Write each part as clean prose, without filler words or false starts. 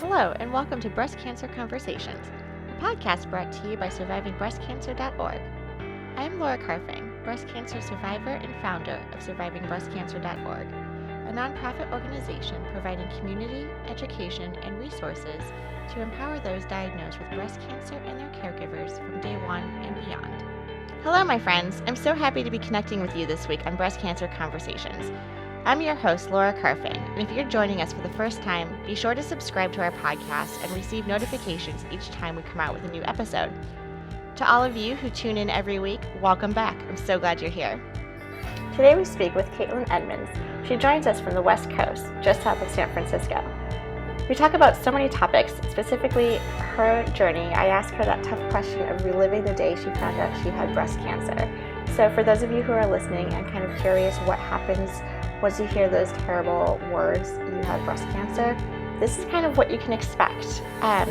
Hello, and welcome to Breast Cancer Conversations, a podcast brought to you by SurvivingBreastCancer.org. I am Laura Carfing, breast cancer survivor and founder of SurvivingBreastCancer.org, a nonprofit organization providing community, education, and resources to empower those diagnosed with breast cancer and their caregivers from day one and beyond. Hello, my friends. I'm so happy to be connecting with you this week on Breast Cancer Conversations. I'm your host, Laura Carfing, and if you're joining us for the first time, be sure to subscribe to our podcast and receive notifications each time we come out with a new episode. To all of you who tune in every week, welcome back. I'm so glad you're here. Today we speak with Edmunds. She joins us from the West Coast, just south of San Francisco. We talk about so many topics, specifically her journey. I asked her that tough question of reliving the day she found out she had breast cancer. So for those of you who are listening and kind of curious what happens once you hear those terrible words, you have breast cancer, this is kind of what you can expect. I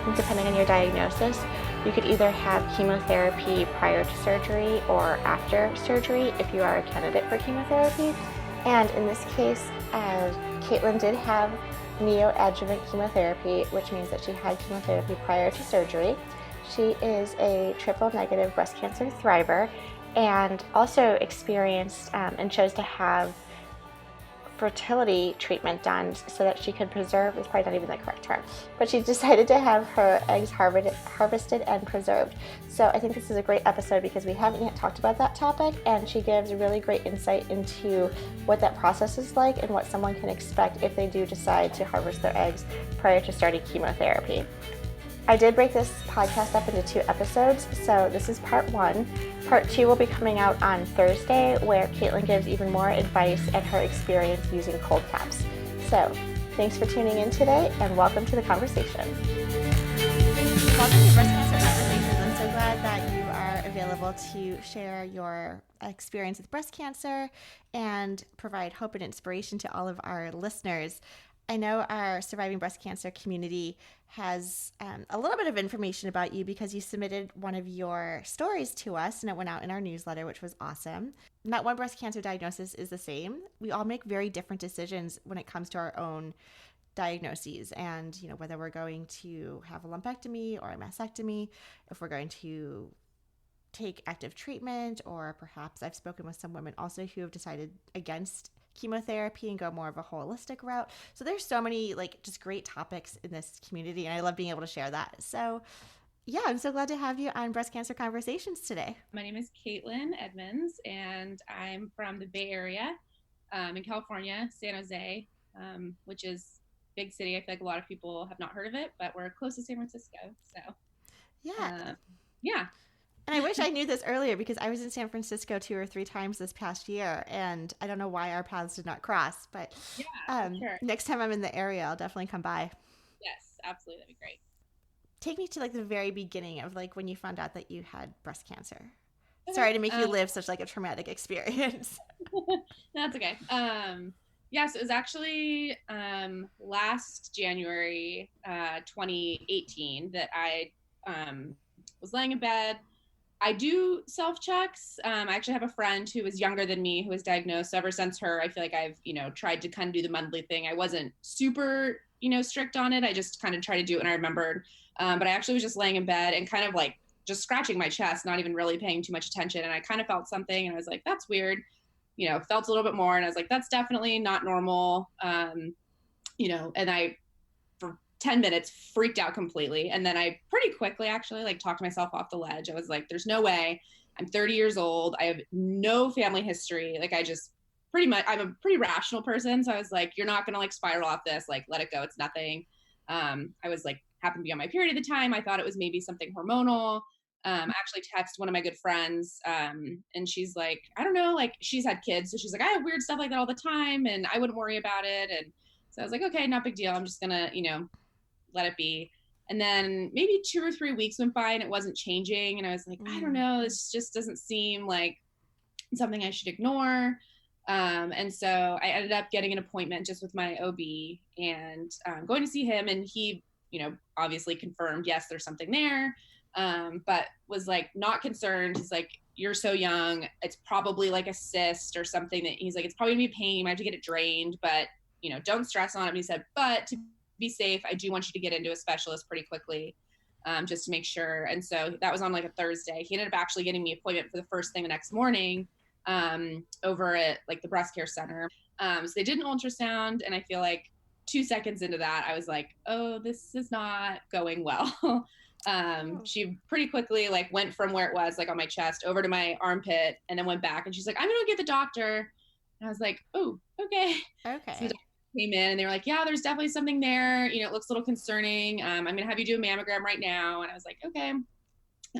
think depending on your diagnosis, you could either have chemotherapy prior to surgery or after surgery if you are a candidate for chemotherapy. And in this case, Caitlin did have neoadjuvant chemotherapy, which means that she had chemotherapy prior to surgery. She is a triple-negative breast cancer thriver and also experienced and chose to have fertility treatment done so that she could preserve, is probably not even the correct term, but she decided to have her eggs harvested and preserved. So I think this is a great episode because we haven't yet talked about that topic, and she gives really great insight into what that process is like and what someone can expect if they do decide to harvest their eggs prior to starting chemotherapy. I did break this podcast up into 2 episodes, so this is part 1. Part 2 will be coming out on Thursday, where Caitlin gives even more advice and her experience using cold caps. So, thanks for tuning in today, and welcome to the conversation. Welcome to Breast Cancer Conversations. I'm so glad that you are available to share your experience with breast cancer and provide hope and inspiration to all of our listeners. I know our Surviving Breast Cancer community has a little bit of information about you because you submitted one of your stories to us and it went out in our newsletter, which was awesome. Not one breast cancer diagnosis is the same. We all make very different decisions when it comes to our own diagnoses and, whether we're going to have a lumpectomy or a mastectomy, if we're going to take active treatment, or perhaps I've spoken with some women also who have decided against chemotherapy and go more of a holistic route. So there's so many just great topics in this community, and I love being able to share that. So yeah, I'm so glad to have you on Breast Cancer Conversations today. My name is Edmunds, and I'm from the Bay Area in California, San Jose, which is a big city. I feel like a lot of people have not heard of it, but we're close to San Francisco. So yeah. And I wish I knew this earlier because I was in San Francisco 2 or 3 times this past year, and I don't know why our paths did not cross, but sure. Next time I'm in the area, I'll definitely come by. Yes, absolutely. That'd be great. Take me to the very beginning of when you found out that you had breast cancer. Okay. Sorry to make you live such a traumatic experience. That's okay. Yes, it was actually last January 2018 that I was laying in bed. I do self-checks. I actually have a friend who was younger than me who was diagnosed. So ever since her, I feel like I've, tried to kind of do the monthly thing. I wasn't super, strict on it. I just kind of tried to do it when I remembered. But I actually was just laying in bed and kind of just scratching my chest, not even really paying too much attention. And I kind of felt something and I was like, that's weird, felt a little bit more. And I was like, that's definitely not normal. And I, 10 minutes freaked out completely. And then I pretty quickly actually talked myself off the ledge. I was like, there's no way. I'm 30 years old. I have no family history. I just I'm a pretty rational person. So I was like, you're not going to spiral off this, let it go. It's nothing. I was happened to be on my period at the time. I thought it was maybe something hormonal. I actually texted one of my good friends and she's like, I don't know, she's had kids. So she's like, I have weird stuff like that all the time and I wouldn't worry about it. And so I was like, okay, not big deal. I'm just gonna, let it be. And then maybe 2 or 3 weeks went by and it wasn't changing. And I was like, I don't know, this just doesn't seem like something I should ignore. And so I ended up getting an appointment just with my OB and going to see him. And he, obviously confirmed, yes, there's something there. But was not concerned. He's like, you're so young. It's probably a cyst or something that he's like, it's probably gonna be pain. You might have to get it drained, but don't stress on it. And he said, but to be safe, I do want you to get into a specialist pretty quickly, just to make sure. And so that was on like a Thursday. He ended up actually getting me an appointment for the first thing the next morning, over at like the breast care center. So they did an ultrasound, and I feel like 2 seconds into that, I was like, oh, this is not going well. She pretty quickly like went from where it was like on my chest over to my armpit, and then went back, and she's like, I'm gonna get the doctor. And I was like, oh, okay. Okay. So the doctor came in, and they were like, yeah, there's definitely something there. You know, it looks a little concerning. I'm gonna have you do a mammogram right now. And I was like, okay.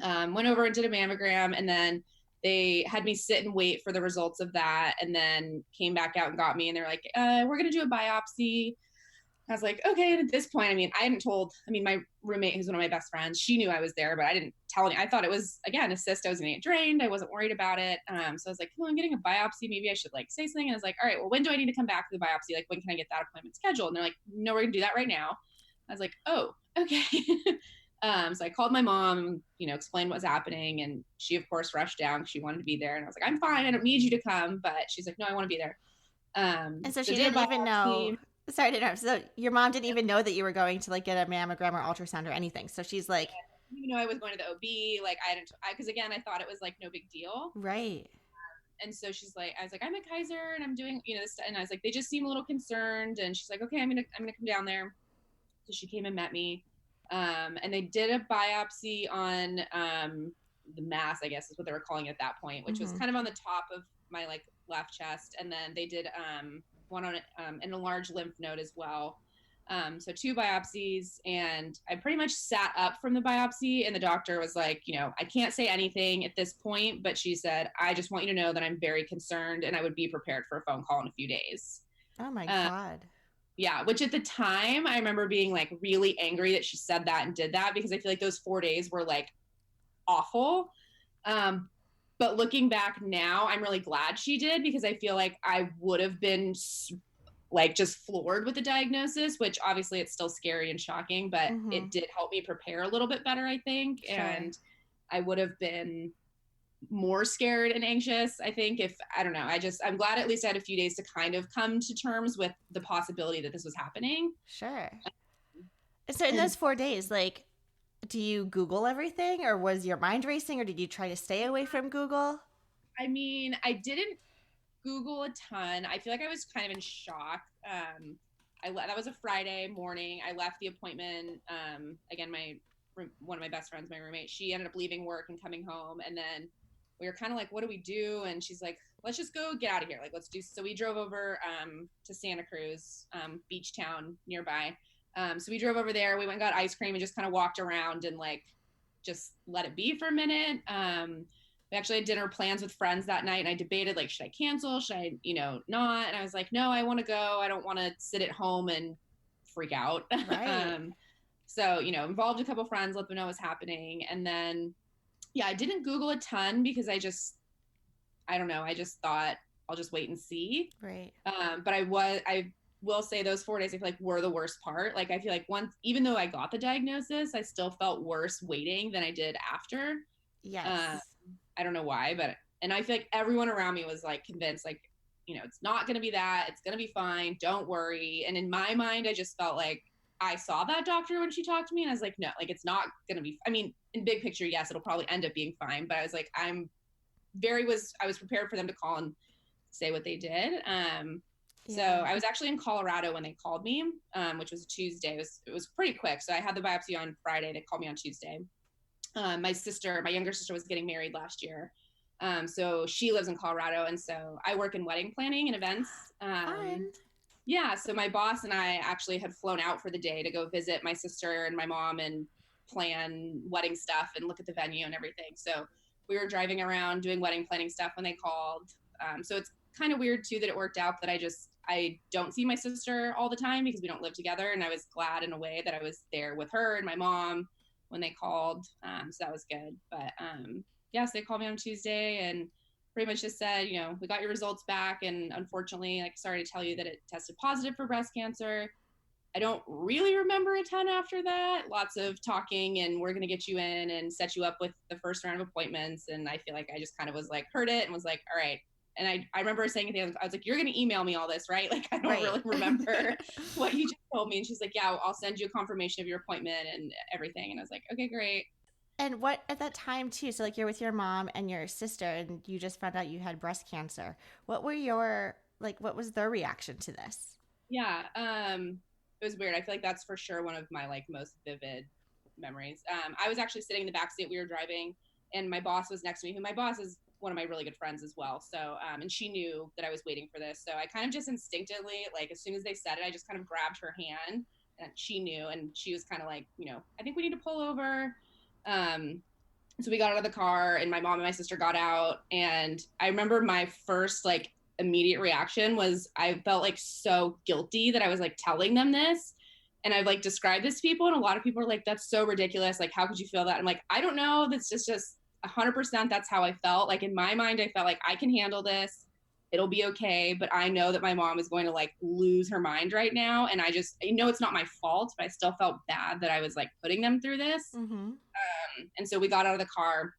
Went over and did a mammogram, and then they had me sit and wait for the results of that, and then came back out and got me, and they're like, we're gonna do a biopsy. I was like, okay. And at this point, I mean, I hadn't told, my roommate, who's one of my best friends, she knew I was there, but I didn't tell any. I thought it was, again, a cyst. I was going to get drained. I wasn't worried about it. So I was like, I'm getting a biopsy. Maybe I should like say something. And I was like, all right, well, when do I need to come back for the biopsy? Like, when can I get that appointment scheduled? And they're like, no, we're going to do that right now. I was like, oh, okay. So I called my mom, explained what was happening. And she, of course, rushed down because she wanted to be there. And I was like, I'm fine. I don't need you to come. But she's like, no, I want to be there. And so she didn't even know. Sorry to interrupt. So your mom didn't even know that you were going to like get a mammogram or ultrasound or anything. So she's like, I was going to the OB. Like because again, I thought it was like no big deal. Right. And so she's like, I was like, I'm at Kaiser and I'm doing, this. And I was like, they just seem a little concerned. And she's like, okay, I'm gonna come down there. So she came and met me. And they did a biopsy on the mass, I guess is what they were calling it at that point, which was kind of on the top of my like left chest. And then they did one on an enlarged lymph node as well. So 2 biopsies, and I pretty much sat up from the biopsy, and the doctor was like, I can't say anything at this point, but she said, I just want you to know that I'm very concerned and I would be prepared for a phone call in a few days. Oh my God. Yeah. Which at the time I remember being like really angry that she said that and did that, because I feel like those 4 days were like awful. But looking back now, I'm really glad she did, because I feel like I would have been like just floored with the diagnosis, which obviously it's still scary and shocking, but it did help me prepare a little bit better, I think. Sure. And I would have been more scared and anxious, I think, if, I don't know, I'm glad at least I had a few days to kind of come to terms with the possibility that this was happening. Sure. So in those 4 days, like, do you Google everything, or was your mind racing, or did you try to stay away from Google? I mean, I didn't Google a ton. I feel like I was kind of in shock. That was a Friday morning. I left the appointment. Again, one of my best friends, my roommate, she ended up leaving work and coming home. And then we were kind of like, what do we do? And she's like, let's just go get out of here. Like, let's do. So we drove over to Santa Cruz, beach town nearby. So we drove over there. We went and got ice cream and just kind of walked around and like just let it be for a minute. We actually had dinner plans with friends that night, and I debated, like, should I cancel? Should I, not? And I was like, no, I want to go. I don't want to sit at home and freak out. Right. So, involved a couple friends, let them know what's happening. And then, I didn't Google a ton because I don't know. I just thought I'll just wait and see. Right. But I will say those 4 days, I feel like, were the worst part. Like, I feel like even though I got the diagnosis, I still felt worse waiting than I did after. Yes. I don't know why, and I feel like everyone around me was like convinced, like, it's not going to be that, it's going to be fine. Don't worry. And in my mind, I just felt like I saw that doctor when she talked to me, and I was like, no, like, it's not going to be, in big picture, yes, it'll probably end up being fine. But I was like, I was prepared for them to call and say what they did. So I was actually in Colorado when they called me, which was a Tuesday. It was pretty quick. So I had the biopsy on Friday. They called me on Tuesday. My younger sister was getting married last year. So she lives in Colorado. And so I work in wedding planning and events. Yeah. So my boss and I actually had flown out for the day to go visit my sister and my mom and plan wedding stuff and look at the venue and everything. So we were driving around doing wedding planning stuff when they called. So it's kind of weird too that it worked out that I don't see my sister all the time because we don't live together. And I was glad in a way that I was there with her and my mom when they called. So that was good. But so they called me on Tuesday and pretty much just said, we got your results back. And unfortunately, like, sorry to tell you that it tested positive for breast cancer. I don't really remember a ton after that. Lots of talking, and we're going to get you in and set you up with the first round of appointments. And I feel like I just kind of was like, heard it and was like, all right, And I remember saying at the end, I was like, you're going to email me all this, right? Like, I don't Right. really remember what you just told me. And she's like, yeah, I'll send you a confirmation of your appointment and everything. And I was like, okay, great. And what at that time too, so like you're with your mom and your sister and you just found out you had breast cancer. What were your, like, what was their reaction to this? Yeah. It was weird. I feel like that's for sure one of my like most vivid memories. I was actually sitting in the back seat. We were driving and my boss was next to me, who my boss is one of my really good friends as well. So, and she knew that I was waiting for this. So I kind of just instinctively, like as soon as they said it, I just kind of grabbed her hand and she knew, and she was kind of like, you know, I think we need to pull over. So we got out of the car and my mom and my sister got out. And I remember my first like immediate reaction was I felt like so guilty that I was like telling them this. And I've like described this to people and a lot of people are like, that's so ridiculous. Like, how could you feel that? I'm like, I don't know. That's just 100%. That's how I felt. Like in my mind, I felt like I can handle this. It'll be okay. But I know that my mom is going to like lose her mind right now. And I know it's not my fault, but I still felt bad that I was like putting them through this. Mm-hmm. And so we got out of the car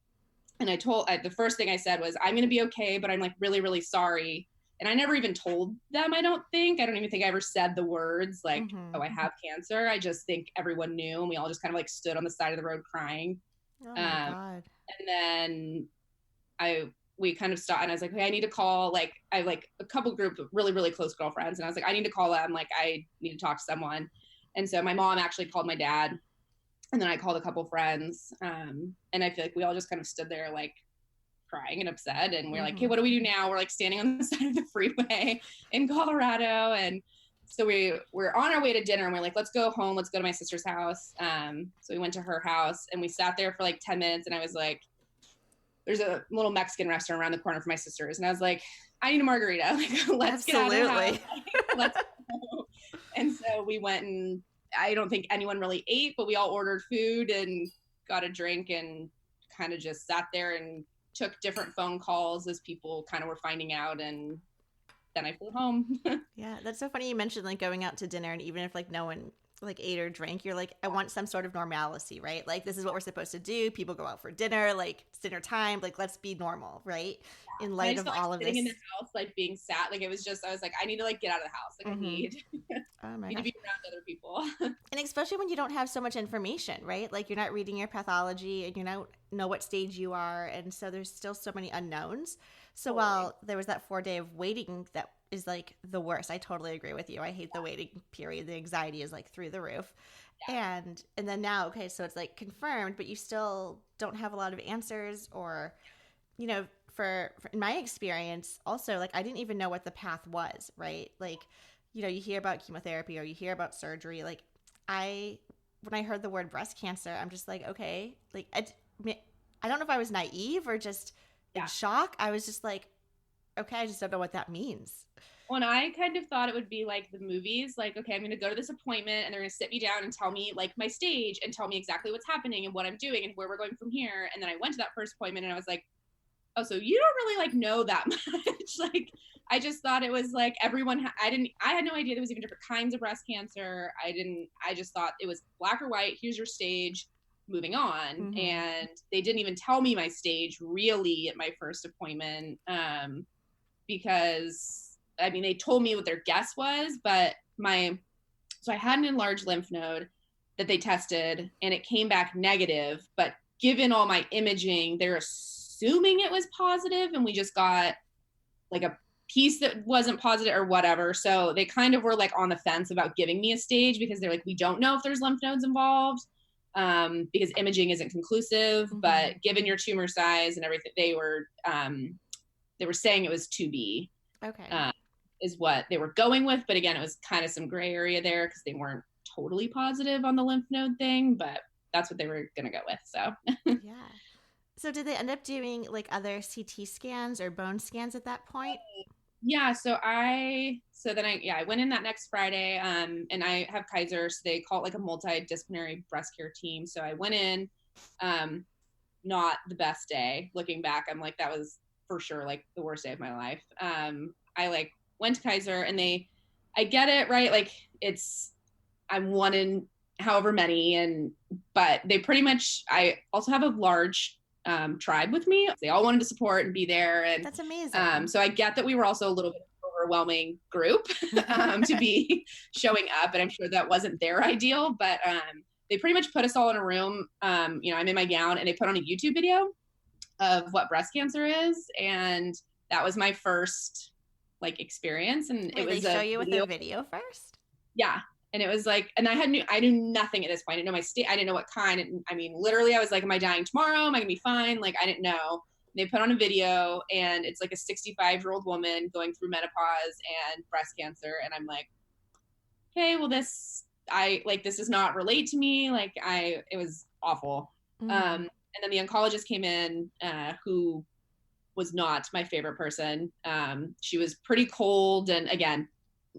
and the first thing I said was, I'm going to be okay, but I'm like really, really sorry. And I never even told them, I don't even think I ever said the words like, oh, I have cancer. I just think everyone knew. And we all just kind of like stood on the side of the road crying. Oh my God. And then we kind of stopped and I was like, hey, I need to call, like, I have like a couple group of really, really close girlfriends. And I was like, I need to call them. Like, I need to talk to someone. And so my mom actually called my dad. And then I called a couple friends. And I feel like we all just kind of stood there like crying and upset. And we're like, hey, what do we do now? We're like standing on the side of the freeway in Colorado. And so we're on our way to dinner and we're like, let's go home. Let's go to my sister's house. So we went to her house and we sat there for like 10 minutes. And I was like, there's a little Mexican restaurant around the corner for my sisters. And I was like, I need a margarita. Like, let's get out of the house. Like, let's go. And so we went and I don't think anyone really ate, but we all ordered food and got a drink and kind of just sat there and took different phone calls as people kind of were finding out. And then I flew home. Yeah, that's so funny you mentioned like going out to dinner, and even if like no one like ate or drank, you're like, I want some sort of normalcy, right? Like this is what we're supposed to do. People go out for dinner, like it's dinner time, like let's be normal, right? Yeah. In light of all of this. Sitting in the house, like being sat, like it was just, I was like, I need to like get out of the house. Like I need to be around other people. And especially when you don't have so much information, right? Like you're not reading your pathology and you don't know what stage you are. And so there's still so many unknowns. So while there was that 4 day of waiting that is like the worst, I totally agree with you. I hate the waiting period. The anxiety is like through the roof. Yeah. And then now, okay, so it's like confirmed, but you still don't have a lot of answers, or, you know, for in my experience also, like I didn't even know what the path was, right? Like, you know, you hear about chemotherapy or you hear about surgery. Like when I heard the word breast cancer, I'm just like, okay, like I don't know if I was naive or just in shock. I was just like, okay, I just don't know what that means. Well, and I kind of thought it would be like the movies, like, okay, I'm going to go to this appointment and they're going to sit me down and tell me like my stage and tell me exactly what's happening and what I'm doing and where we're going from here. And then I went to that first appointment and I was like, oh, so you don't really like know that much. Like, I just thought it was like everyone, I had no idea there was even different kinds of breast cancer. I just thought it was black or white. Here's your stage, moving on. Mm-hmm. And they didn't even tell me my stage really at my first appointment. Because I mean, they told me what their guess was, but so I had an enlarged lymph node that they tested and it came back negative, but given all my imaging, they're assuming it was positive and we just got like a piece that wasn't positive or whatever. So they kind of were like on the fence about giving me a stage because they're like, we don't know if there's lymph nodes involved because imaging isn't conclusive, mm-hmm. but given your tumor size and everything, they were saying it was 2B. Okay. Is what they were going with. But again, it was kind of some gray area there because they weren't totally positive on the lymph node thing, but that's what they were going to go with. So yeah. So did they end up doing like other CT scans or bone scans at that point? Yeah. So I went in that next Friday and I have Kaiser. So they call it like a multidisciplinary breast care team. So I went in, not the best day. Looking back, I'm like, that was for sure like the worst day of my life. I like went to Kaiser and I get it, right? Like I'm one in however many but they pretty much, I also have a large tribe with me. They all wanted to support and be there. And that's amazing. So I get that we were also a little bit overwhelming group to be showing up, and I'm sure that wasn't their ideal, but they pretty much put us all in a room. I'm in my gown, and they put on a YouTube video of what breast cancer is, and that was my first experience. And Wait, it was they show you with the video first? Yeah. And it was and I knew nothing at this point. I didn't know my state. I didn't know what kind. I mean, literally, I was like, am I dying tomorrow? Am I gonna be fine? I didn't know. They put on a video, and it's a 65-year-old woman going through menopause and breast cancer. And I'm like, okay, well, this does not relate to me. It was awful. Mm. And then the oncologist came in, who was not my favorite person. She was pretty cold. And again,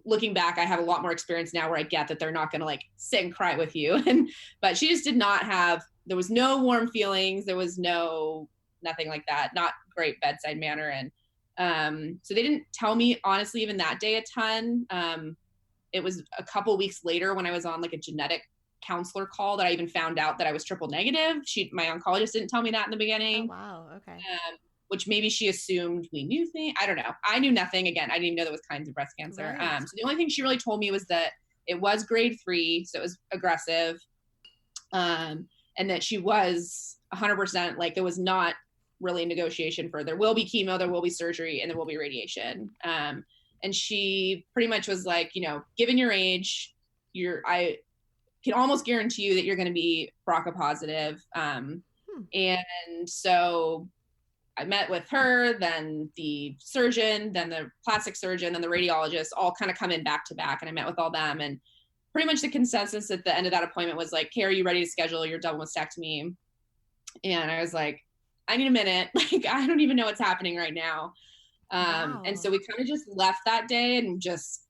looking back, I have a lot more experience now where I get that they're not going to sit and cry with you. But she just did not have, there was no warm feelings. There was nothing like that. Not great bedside manner. And so they didn't tell me, honestly, even that day a ton. It was a couple weeks later when I was on a genetic counselor call that I even found out that I was triple negative. My oncologist didn't tell me that in the beginning. Oh, wow. Okay. Which maybe she assumed we knew things. I don't know. I knew nothing. Again, I didn't even know there was kinds of breast cancer. Right. So the only thing she really told me was that it was grade 3, so it was aggressive, and that she was 100% there was not really a negotiation for there will be chemo, there will be surgery, and there will be radiation. And she pretty much was given your age, I can almost guarantee you that you're going to be BRCA positive. And so I met with her, then the surgeon, then the plastic surgeon, then the radiologist, all kind of come in back to back. And I met with all them. And pretty much the consensus at the end of that appointment was hey, are you ready to schedule your double mastectomy? And I was like, I need a minute. I don't even know what's happening right now. Wow. And so we kind of just left that day and just,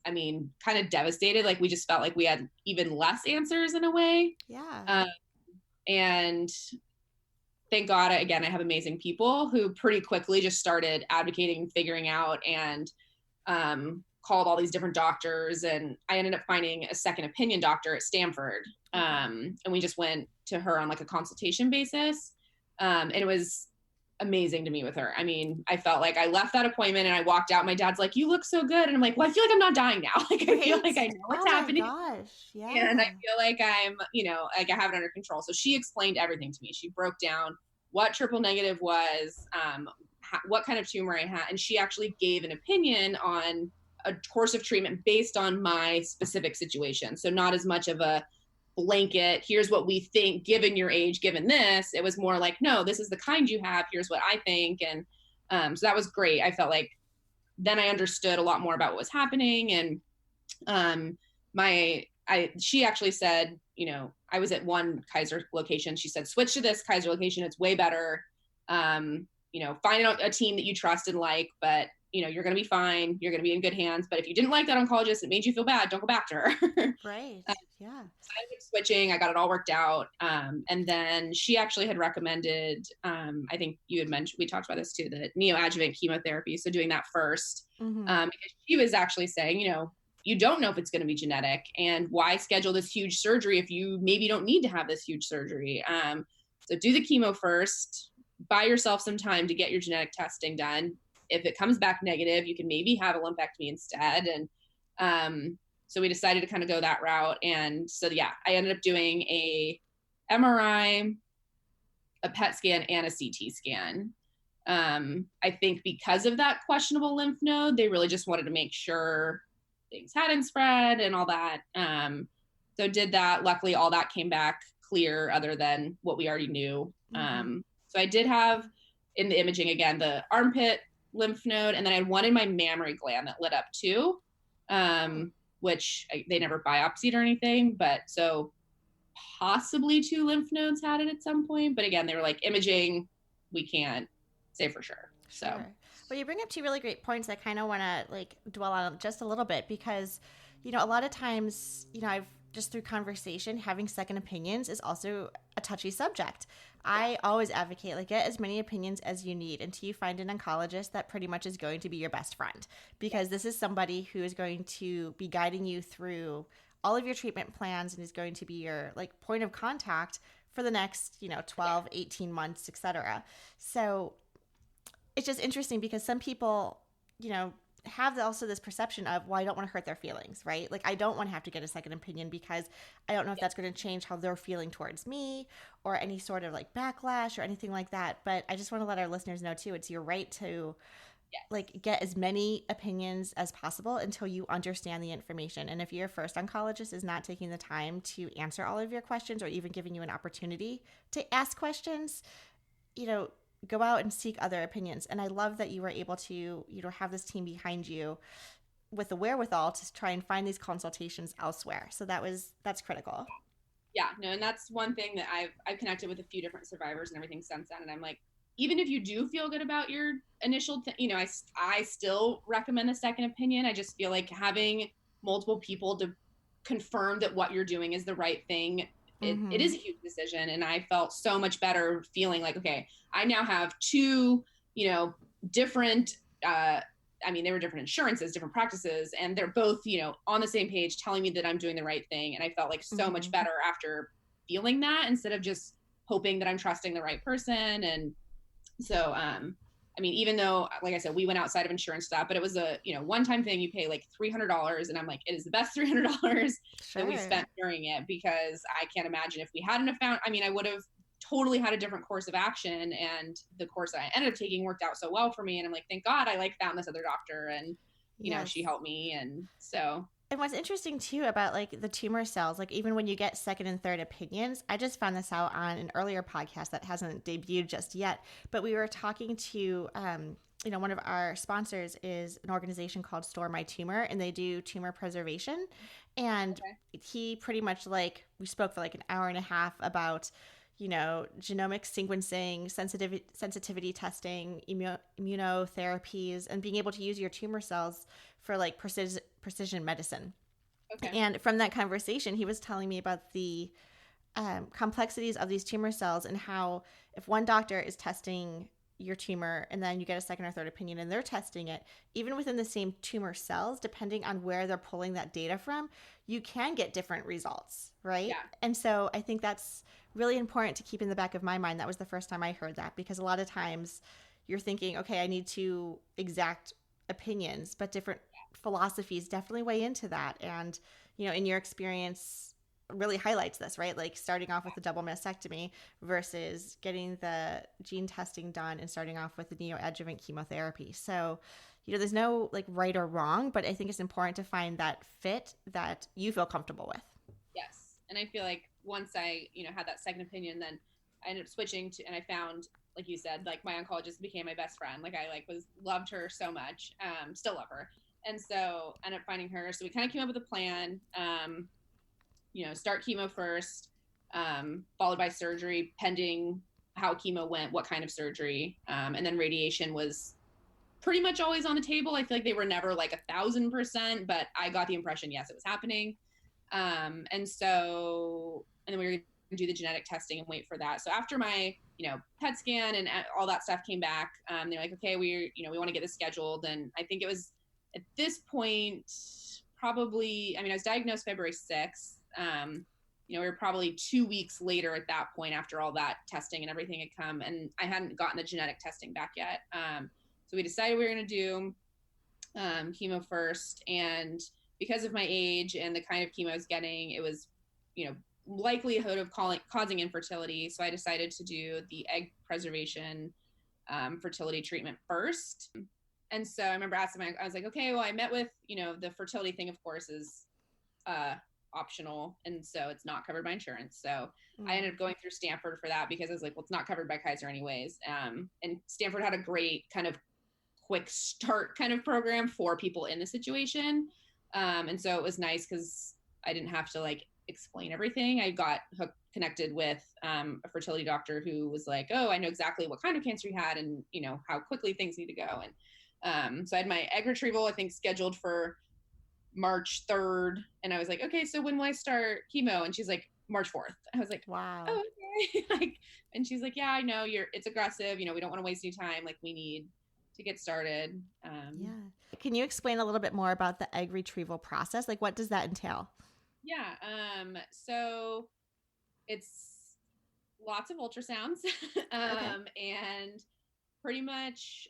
kind of devastated. We just felt like we had even less answers in a way. Yeah. And thank God, again, I have amazing people who pretty quickly just started advocating, figuring out, and called all these different doctors. And I ended up finding a second opinion doctor at Stanford. And we just went to her on a consultation basis. And it was amazing to meet with her. I felt like I left that appointment and I walked out. My dad's like, you look so good. And I'm like, well, I feel like I'm not dying now. I feel like I know what's happening. My gosh. Yeah. And I feel like I'm, I have it under control. So she explained everything to me. She broke down what triple negative was, what kind of tumor I had. And she actually gave an opinion on a course of treatment based on my specific situation. So not as much of a blanket, here's what we think given your age, given this. It was more no, this is the kind you have, here's what I think. And so that was great. I felt like then I understood a lot more about what was happening. And she actually said, I was at one Kaiser location. She said, switch to this Kaiser location. It's way better. Find out a team that you trust and like, but you're going to be fine. You're going to be in good hands. But if you didn't like that oncologist, it made you feel bad, don't go back to her. Right. Yeah. So I was switching. I got it all worked out. And then she actually had recommended, I think you had mentioned, we talked about this too, the neoadjuvant chemotherapy. So doing that first, because she was actually saying, you don't know if it's going to be genetic, and why schedule this huge surgery if you maybe don't need to have this huge surgery. So do the chemo first, buy yourself some time to get your genetic testing done. If it comes back negative, you can maybe have a lumpectomy instead. And so we decided to kind of go that route. And so, yeah, I ended up doing a MRI, a PET scan, and a CT scan. I think because of that questionable lymph node, they really just wanted to make sure things hadn't spread and all that. So did that. Luckily, all that came back clear other than what we already knew. So I did have in the imaging, again, the armpit lymph node, and then I had one in my mammary gland that lit up too, which they never biopsied or anything, but so possibly 2 lymph nodes had it at some point. But again, they were imaging, we can't say for sure. So. Sure. Well, you bring up 2 really great points I kind of want to dwell on just a little bit, because, a lot of times, I've just through conversation, having second opinions is also a touchy subject. I always advocate, get as many opinions as you need until you find an oncologist that pretty much is going to be your best friend, because this is somebody who is going to be guiding you through all of your treatment plans and is going to be your point of contact for the next, 12, 18 months, etc. So it's just interesting because some people, have also this perception of, well, I don't want to hurt their feelings, right? Like, I don't want to have to get a second opinion because I don't know if that's going to change how they're feeling towards me or any sort of like backlash or anything like that. But I just want to let our listeners know too, it's your right to like get as many opinions as possible until you understand the information. And if your first oncologist is not taking the time to answer all of your questions or even giving you an opportunity to ask questions, go out and seek other opinions. And I love that you were able to, have this team behind you with the wherewithal to try and find these consultations elsewhere. So that's critical. Yeah, no, and that's one thing that I've connected with a few different survivors and everything since then. And I'm like, even if you do feel good about your initial, I still recommend a second opinion. I just feel like having multiple people to confirm that what you're doing is the right thing. It is a huge decision. And I felt so much better feeling like, okay, I now have two, different, they were different insurances, different practices, and they're both, on the same page telling me that I'm doing the right thing. And I felt like so much better after feeling that instead of just hoping that I'm trusting the right person. And so, even though, like I said, we went outside of insurance stuff, but it was a, one-time thing. You pay like $300, and I'm like, it is the best $300 that we spent during it, because I can't imagine if we hadn't have found, I would have totally had a different course of action, and the course that I ended up taking worked out so well for me. And I'm like, thank God I found this other doctor, and, she helped me. And so. And what's interesting too about like the tumor cells, like even when you get second and third opinions, I just found this out on an earlier podcast that hasn't debuted just yet, but we were talking to, one of our sponsors is an organization called Store My Tumor, and they do tumor preservation. And he pretty much we spoke for like an hour and a half about, genomic sequencing, sensitivity testing, immunotherapies, and being able to use your tumor cells for like precision medicine. Okay. And from that conversation, he was telling me about the complexities of these tumor cells and how if one doctor is testing your tumor and then you get a second or third opinion and they're testing it, even within the same tumor cells, depending on where they're pulling that data from, you can get different results, right? Yeah. And so I think that's really important to keep in the back of my mind. That was the first time I heard that, because a lot of times you're thinking, okay, I need two exact opinions, but different philosophies definitely weigh into that. And, in your experience really highlights this, right? Like starting off with a double mastectomy versus getting the gene testing done and starting off with the neoadjuvant chemotherapy. So, there's no like right or wrong, but I think it's important to find that fit that you feel comfortable with. Yes. And I feel like once I, had that second opinion, then I ended up switching to, and I found, like you said, like my oncologist became my best friend. Like I loved her so much, still love her. And so I ended up finding her. So we kind of came up with a plan, start chemo first, followed by surgery, pending how chemo went, what kind of surgery. And then radiation was pretty much always on the table. I feel like they were never like 1,000%, but I got the impression, yes, it was happening. And then we were going to do the genetic testing and wait for that. So after my, PET scan and all that stuff came back, they're like, okay, we want to get this scheduled. And I think it was at this point, probably, I was diagnosed February 6th. We were probably 2 weeks later at that point after all that testing and everything had come, and I hadn't gotten the genetic testing back yet. So we decided we were going to do chemo first. And because of my age and the kind of chemo I was getting, it was, likelihood of causing infertility. So I decided to do the egg preservation fertility treatment first. And so I remember asking I was like, okay, well, I met with, the fertility thing, of course, is optional. And so it's not covered by insurance. So I ended up going through Stanford for that, because I was like, well, it's not covered by Kaiser anyways. And Stanford had a great kind of quick start kind of program for people in the situation. And so it was nice because I didn't have to explain everything. I got connected with a fertility doctor who was like, oh, I know exactly what kind of cancer you had and, how quickly things need to go. And so I had my egg retrieval, I think, scheduled for March 3rd. And I was like, okay, so when will I start chemo? And she's like, March 4th. I was like, wow. Oh, okay. And she's like, yeah, I know it's aggressive. We don't want to waste any time. We need to get started. Yeah. Can you explain a little bit more about the egg retrieval process? What does that entail? Yeah. So it's lots of ultrasounds, and pretty much,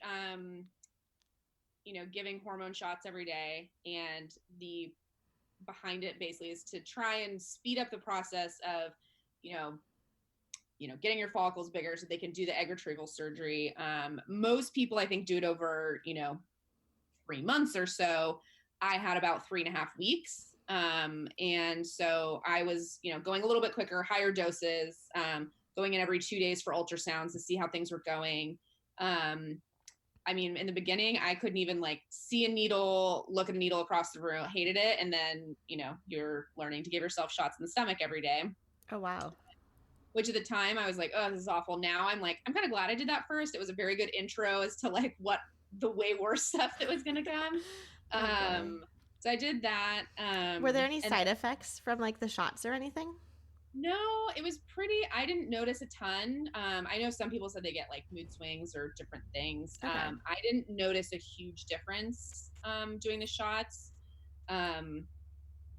giving hormone shots every day. And the behind it basically is to try and speed up the process of, getting your follicles bigger so they can do the egg retrieval surgery. Most people, I think, do it over, 3 months or so. I had about 3.5 weeks. And so I was, going a little bit quicker, higher doses, going in every 2 days for ultrasounds to see how things were going. In the beginning, I couldn't even see a needle, look at a needle across the room, hated it. And then, you're learning to give yourself shots in the stomach every day. Oh, wow. Which at the time I was like, oh, this is awful. Now I'm kind of glad I did that first. It was a very good intro as to what the way worse stuff that was going to come. So I did that. Were there any side effects from the shots or anything? No, it was I didn't notice a ton. I know some people said they get mood swings or different things. Okay. I didn't notice a huge difference doing the shots.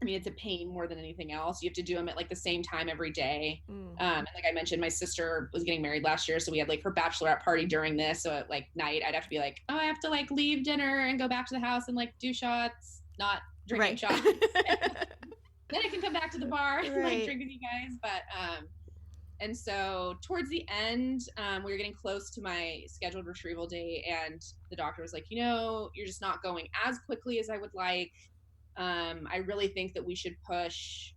It's a pain more than anything else. You have to do them at the same time every day. And like I mentioned, my sister was getting married last year, so we had her bachelorette party during this. So at night, I'd have to be oh, I have to leave dinner and go back to the house and do shots, not drinking shots. Then I can come back to the bar and drink with you guys. But and so towards the end, we were getting close to my scheduled retrieval date, and the doctor was like, you're just not going as quickly as I would like. I really think that we should push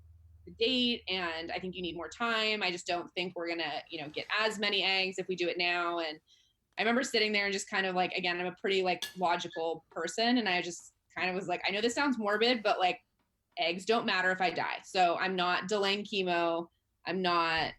the date, and I think you need more time. I just don't think we're gonna, get as many eggs if we do it now. And I remember sitting there and just kind of again, I'm a pretty logical person, and I just kind of was I know this sounds morbid, but eggs don't matter if I die. So I'm not delaying chemo. I'm not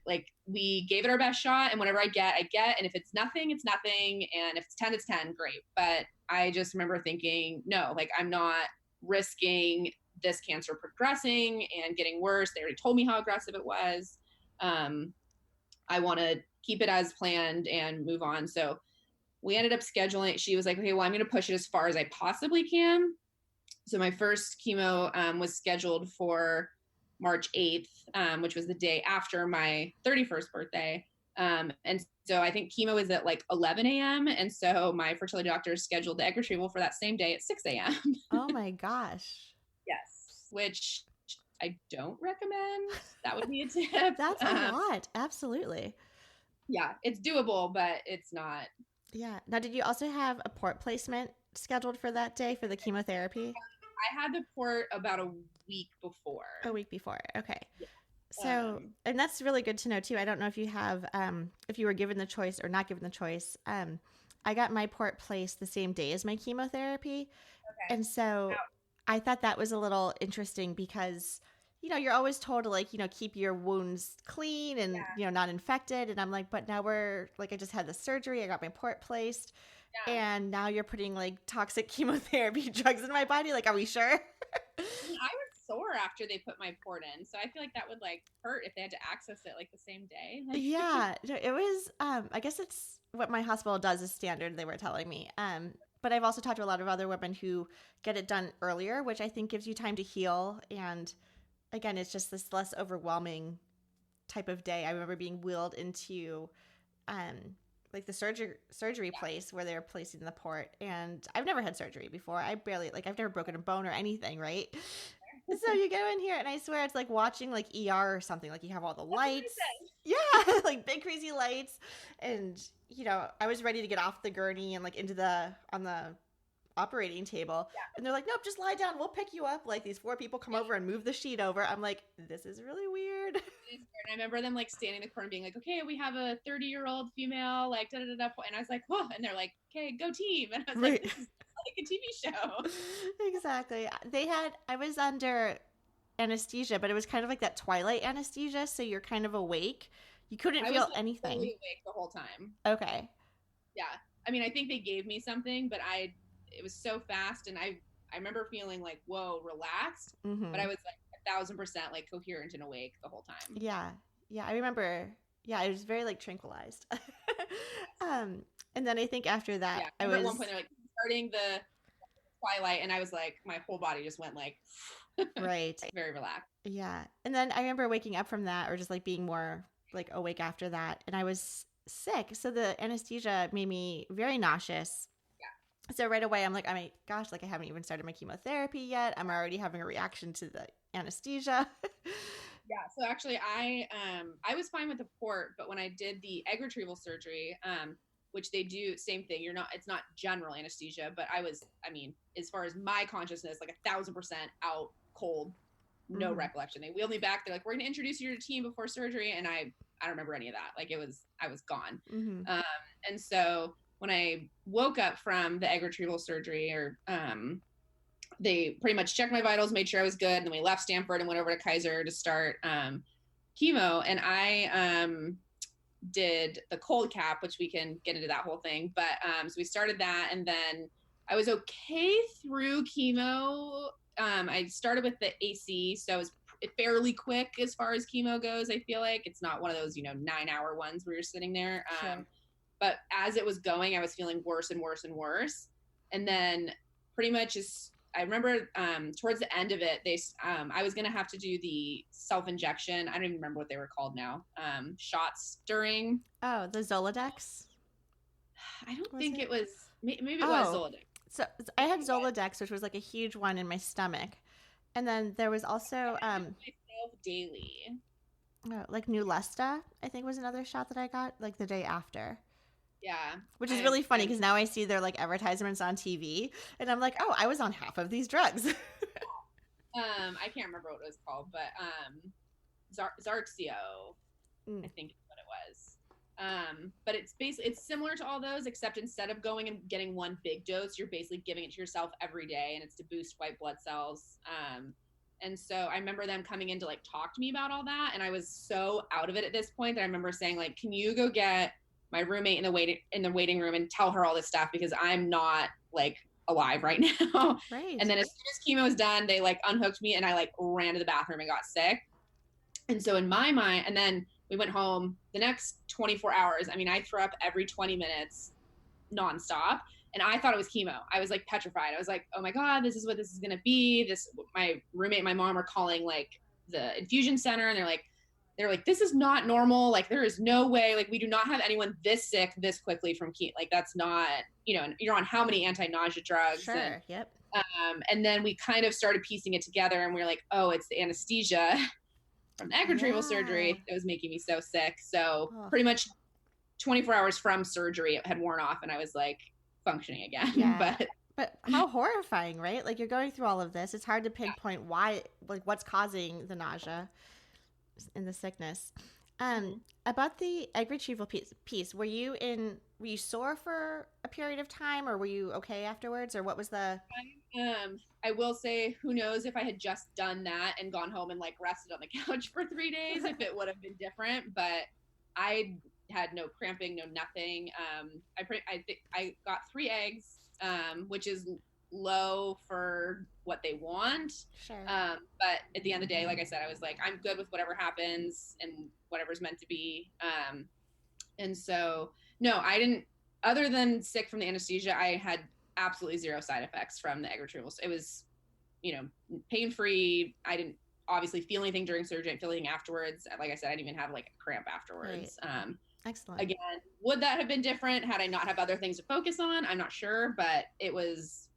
we gave it our best shot, and whatever I get. And if it's nothing, it's nothing. And if it's 10, it's 10, great. But I just remember thinking, no, I'm not risking this cancer progressing and getting worse. They already told me how aggressive it was. I want to keep it as planned and move on. So we ended up scheduling. She was like, okay, well, I'm going to push it as far as I possibly can. So my first chemo was scheduled for March 8th, which was the day after my 31st birthday. And so I think chemo is at 11 a.m. And so my fertility doctor scheduled the egg retrieval for that same day at 6 a.m. Oh my gosh. Yes. Which I don't recommend. That would be a tip. That's a lot. Absolutely. Yeah, it's doable, but it's not. Yeah. Now, did you also have a port placement scheduled for that day for the chemotherapy? I had the port about a week before. A week before. Okay. Yeah. So, and that's really good to know too. I don't know if you have, if you were given the choice or not given the choice. I got my port placed the same day as my chemotherapy. Okay. And so I thought that was a little interesting because, you're always told to keep your wounds clean and, not infected. And I'm but now we're I just had the surgery. I got my port placed. Yeah. And now you're putting toxic chemotherapy drugs in my body. Are we sure? I was sore after they put my port in. So I feel that would hurt if they had to access it the same day. Yeah, it was, I guess it's what my hospital does is standard, they were telling me. But I've also talked to a lot of other women who get it done earlier, which I think gives you time to heal. And again, it's just this less overwhelming type of day. I remember being wheeled into, the surgery place where they're placing the port, and I've never had surgery before. I've never broken a bone or anything, right? So you go in here, and I swear it's watching ER or something. You have all the lights, yeah, big crazy lights, and I was ready to get off the gurney and on the operating table, and they're like, nope, just lie down, we'll pick you up. These 4 people come over and move the sheet over. I'm this is really weird. And I remember them standing in the corner being okay, we have a 30-year-old female, da da da da, and I was oh, and they're okay, go team, and I was this is a TV show. Exactly. I was under anesthesia, but it was kind of that twilight anesthesia, so you're kind of awake. You couldn't feel anything. I was awake the whole time. Okay. Yeah. I think they gave me something, but it was so fast, and I remember feeling whoa, relaxed, but I was 1,000% coherent and awake the whole time. Yeah. I remember. Yeah, I was very tranquilized. And then I think after that, I was at one point they're starting the twilight, and I was my whole body just went right, very relaxed. Yeah, and then I remember waking up from that, or just being more like awake after that, and I was sick. So the anesthesia made me very nauseous. So right away, I'm like, oh my gosh, like I haven't even started my chemotherapy yet. I'm already having a reaction to the anesthesia. Yeah. So actually, I was fine with the port, but when I did the egg retrieval surgery, which they do same thing. It's not general anesthesia, but I mean, as far as my consciousness, like 1,000% out cold, no recollection. They wheeled me back. They're like, we're going to introduce you to the team before surgery. And I don't remember any of that. Like I was gone. And so when I woke up from the egg retrieval surgery, or they pretty much checked my vitals, made sure I was good. And then we left Stanford and went over to Kaiser to start chemo. And I did the cold cap, which we can get into that whole thing. But so we started that, and then I was okay through chemo. I started with the AC, so it was fairly quick as far as chemo goes. I feel like it's not one of those 9-hour ones where you're sitting there. But as it was going, I was feeling worse and worse and worse. And then pretty much I remember towards the end of it, I was going to have to do the self-injection. I don't even remember what they were called now. Shots during. Oh, the Zoladex? I don't think it was. Maybe it was Zoladex. So I had Zoladex, which was like a huge one in my stomach. And then there was also myself daily. Like Neulasta, I think was another shot that I got like the day after. Yeah. Which is really funny because now I see their like advertisements on TV and I'm like, oh, I was on half of these drugs. I can't remember what it was called, but Zarxio, I think is what it was. But it's similar to all those, except instead of going and getting one big dose, you're basically giving it to yourself every day, and it's to boost white blood cells. And so I remember them coming in to like talk to me about all that, and I was so out of it at this point that I remember saying like, can you go get my roommate in the waiting room and tell her all this stuff, because I'm not like alive right now. Right. And then as soon as chemo was done, they like unhooked me and I like ran to the bathroom and got sick. And so in my mind, and then we went home the next 24 hours. I mean, I threw up every 20 minutes nonstop. And I thought it was chemo. I was like petrified. I was like, oh my God, this is what this is going to be. My roommate and my mom are calling like the infusion center, and they're like, this is not normal. Like, there is no way, like, we do not have anyone this sick this quickly from chemo. Like, that's not, you're on how many anti-nausea drugs? Sure. Yep. And then we kind of started piecing it together, and we were like, oh, it's the anesthesia from the egg retrieval surgery that was making me so sick. So pretty much 24 hours from surgery, it had worn off, and I was like functioning again. Yeah. But how horrifying, right? Like, you're going through all of this. It's hard to pinpoint why, like, what's causing the nausea and the sickness. About the egg retrieval piece, were you sore for a period of time, or were you okay afterwards, or what was the? I will say, who knows if I had just done that and gone home and like rested on the couch for 3 days, if it would have been different. But I had no cramping, no nothing. I think I got 3 eggs, which is low for what they want. Sure. But at the end of the day, like I said, I was like, I'm good with whatever happens and whatever's meant to be. And so, no, I didn't, other than sick from the anesthesia, I had absolutely 0 side effects from the egg retrieval. It was, pain-free. I didn't obviously feel anything during surgery. I didn't feel anything afterwards. Like I said, I didn't even have like a cramp afterwards. Right. Excellent. Again, would that have been different had I not have other things to focus on? I'm not sure, but it was,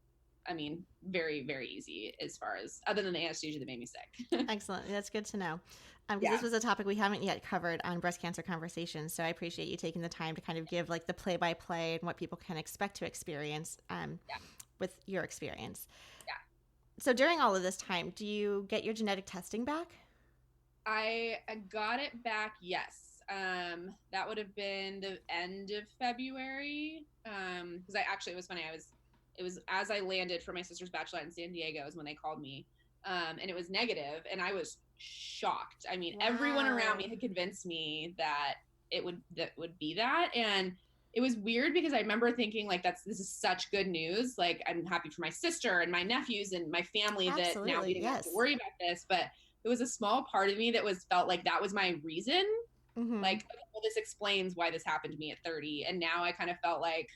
very, very easy as far as, other than the anesthesia that made me sick. Excellent. That's good to know. Because this was a topic we haven't yet covered on Breast Cancer Conversations. So I appreciate you taking the time to kind of give like the play-by-play and what people can expect to experience with your experience. Yeah. So during all of this time, do you get your genetic testing back? I got it back, yes. That would have been the end of February. Because it was funny. It was as I landed for my sister's bachelorette in San Diego is when they called me. And it was negative, and I was shocked. Everyone around me had convinced me that would be that. And it was weird because I remember thinking like, this is such good news. Like, I'm happy for my sister and my nephews and my family that now we didn't have to worry about this. But there was a small part of me that felt like that was my reason. Mm-hmm. Like, well, this explains why this happened to me at 30. And now I kind of felt like,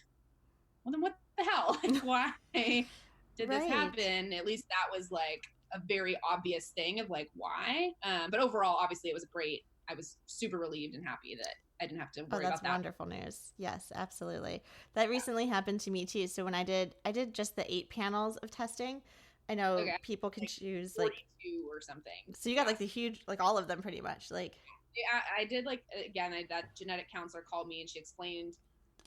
well, then what the hell? Like, why did this happen? At least that was like a very obvious thing of like, why? But overall, obviously it was a great I was super relieved and happy that I didn't have to Oh, worry that's about that. wonderful news. Yes, absolutely. That recently happened to me too. So when I did just the 8 panels of testing. I know Okay. people can Like choose 42 or something. so you got like the huge, like all of them pretty much. Like, Yeah, I did like, again, that genetic counselor called me and she explained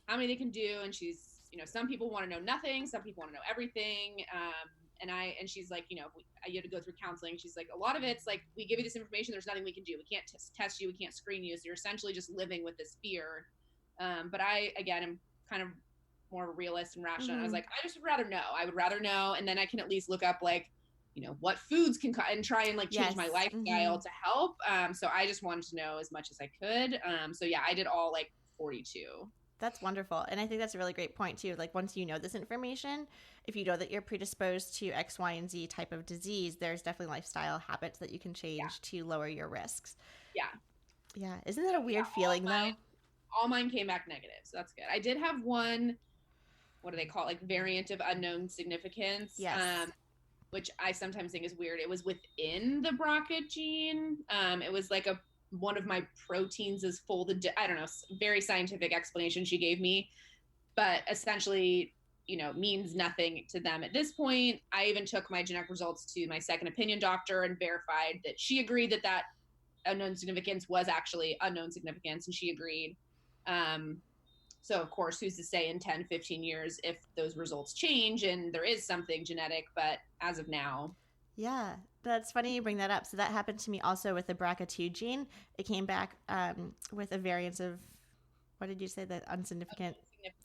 how many they can do. And she's, some people want to know nothing. Some people want to know everything. And she's like, you have to go through counseling. She's like, a lot of it's like, we give you this information. There's nothing we can do. We can't test you. We can't screen you. So you're essentially just living with this fear. But I, again, am kind of more realist and rational. Mm-hmm. I was like, I just would rather know. I would rather know. And then I can at least look up like, what foods can and try and like change my lifestyle to help. So I just wanted to know as much as I could. So yeah, I did all like 42. That's wonderful. And I think that's a really great point too. Like once you know this information, if you know that you're predisposed to X, Y, and Z type of disease, there's definitely lifestyle habits that you can change to lower your risks. Yeah. Yeah. Isn't that a weird feeling though? All mine came back negative. So that's good. I did have one, what do they call it? Like variant of unknown significance. Yes. Which I sometimes think is weird. It was within the BRCA gene. It was like one of my proteins is folded. I don't know, very scientific explanation she gave me, but essentially, means nothing to them at this point. I even took my genetic results to my second opinion doctor and verified that she agreed that unknown significance was actually unknown significance, and she agreed. So of course, who's to say in 10, 15 years if those results change and there is something genetic, but as of now. Yeah, that's funny you bring that up. So that happened to me also with the BRCA2 gene. It came back with a variant of, what did you say, the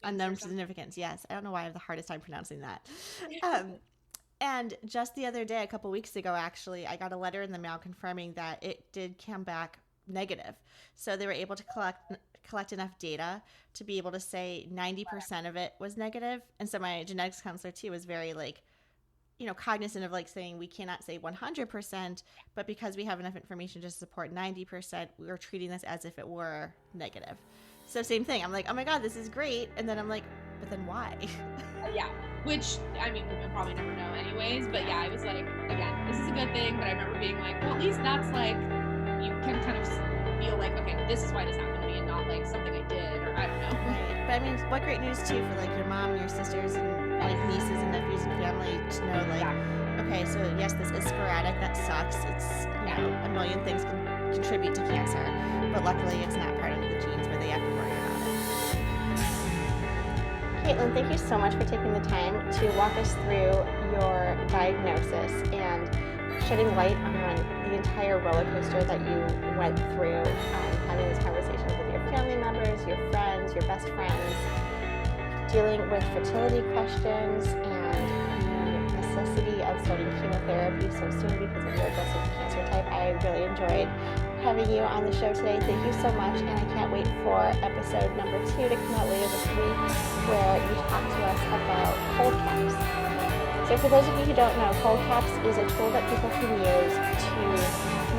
unknown significance. Yes, I don't know why I have the hardest time pronouncing that. And just the other day, a couple weeks ago, actually, I got a letter in the mail confirming that it did come back negative. So they were able to collect enough data to be able to say 90% of it was negative. And so my genetics counselor too was very like, cognizant of like saying we cannot say 100%, but because we have enough information to support 90%, we're treating this as if it were negative. So same thing. I'm like, oh my God, this is great. And then I'm like, but then why? Yeah. Which, I mean, we'll probably never know anyways. But yeah, I was like, again, this is a good thing. But I remember being like, well, at least that's like, you can kind of feel like, okay, this is why this happened to me and not like something I did or I don't know. Right. But I mean, what great news too for like your mom, your sisters, and like nieces and nephews and family to know like, okay, so yes, this is sporadic. That sucks. It's, a million things can contribute to cancer. But luckily it's not part of the genes where they have to worry about it. Caitlin, thank you so much for taking the time to walk us through your diagnosis and shedding light on the entire roller coaster that you went through, having these conversations with your family members, your friends, your best friends, dealing with fertility questions and the necessity of starting chemotherapy so soon because of your aggressive cancer type. I really enjoyed having you on the show today. Thank you so much, and I can't wait for episode number 2 to come out later this week where you talk to us about cold caps. So for those of you who don't know, cold caps is a tool that people can use to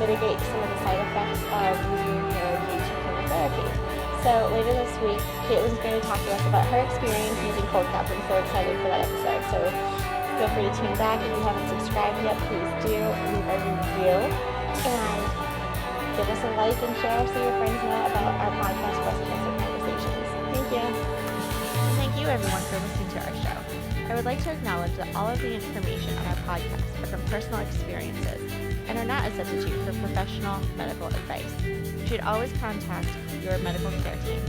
mitigate some of the side effects of using your hair due to chemotherapy. So later this week, Caitlin's going to talk to us about her experience using cold caps. I'm so excited for that episode. So feel free to tune back. If you haven't subscribed yet, please do. Leave a review and give us a like and share so your friends know about our podcast, Breast Cancer Conversations. Thank you. And thank you everyone for listening to our show. I would like to acknowledge that all of the information on our podcast are from personal experiences and are not a substitute for professional medical advice. You should always contact your medical care team.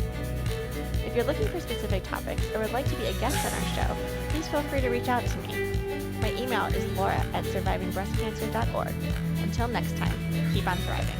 If you're looking for specific topics or would like to be a guest on our show, please feel free to reach out to me. My email is laura@survivingbreastcancer.org. Until next time, keep on thriving.